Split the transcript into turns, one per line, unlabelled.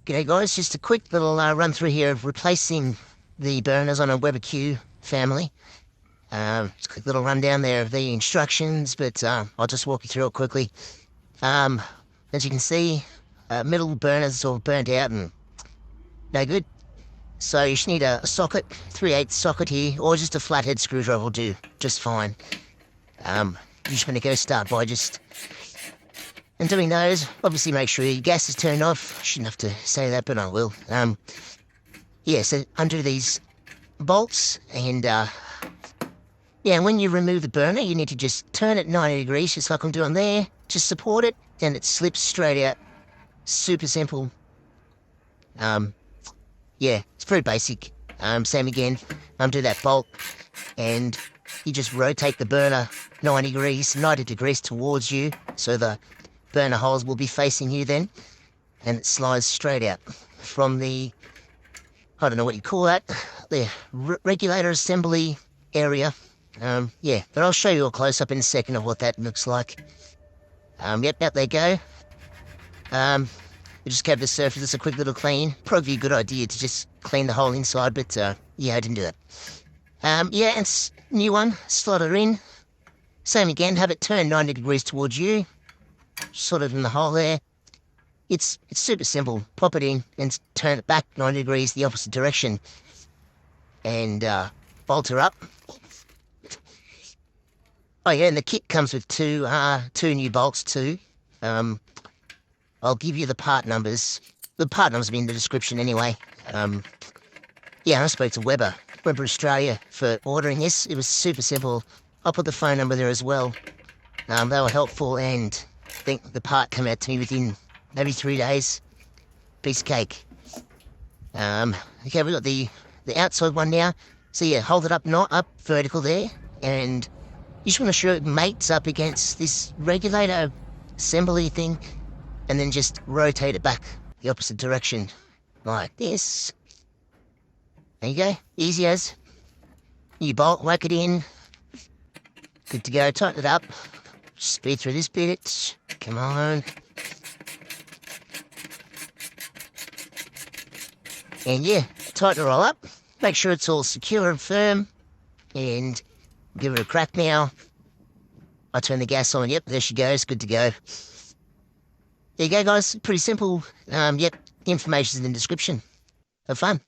G'day guys, just a quick little run through here of replacing the burners on a Weber Q family. Just a quick little rundown there of the instructions, but I'll just walk you through it quickly. Um, as you can see, middle burners all burnt out and no good. So you just need a socket, 3/8 socket here, or just a flathead screwdriver will do just fine. You're just going to go start by just and doing those. Obviously make sure your gas is turned off. Shouldn't have to say that, but I will. Yeah, so undo these bolts and yeah, when you remove the burner, you need to just turn it 90 degrees, just like I'm doing there. Just support it, and it slips straight out. Super simple. Yeah, it's very basic. Same again, undo that bolt, and you just rotate the burner 90 degrees towards you, so the burner holes will be facing you then, and it slides straight out from the, I don't know what you call that, the regulator assembly area. Yeah, but I'll show you a close-up in a second of what that looks like. Yep, out they go. We just kept the surface, just a quick little clean. Probably a good idea to just clean the whole inside, but yeah, I didn't do that. Yeah, and new one, slot it in. Same again, have it turn 90 degrees towards you. Sort of in the hole there. It's super simple. Pop it in and turn it back 90 degrees the opposite direction. And bolt her up. Oh yeah, and the kit comes with two new bolts too. I'll give you the part numbers. The part numbers will be in the description anyway. Yeah, I spoke to Weber Australia for ordering this. It was super simple. I'll put the phone number there as well. They were helpful, and I think the part came out to me within maybe 3 days. Piece of cake. Okay, we've got the outside one now. So yeah, hold it up, not up vertical there, and you just want to sure it mates up against this regulator assembly thing, and then just rotate it back the opposite direction, like this. There you go, easy as. You bolt, whack it in. Good to go, tighten it up. Speed through this bit. Come on. And yeah, tighten it all up. Make sure it's all secure and firm. And give it a crack now. I turn the gas on. Yep, there she goes. Good to go. There you go, guys. Pretty simple. Yep, the information's in the description. Have fun.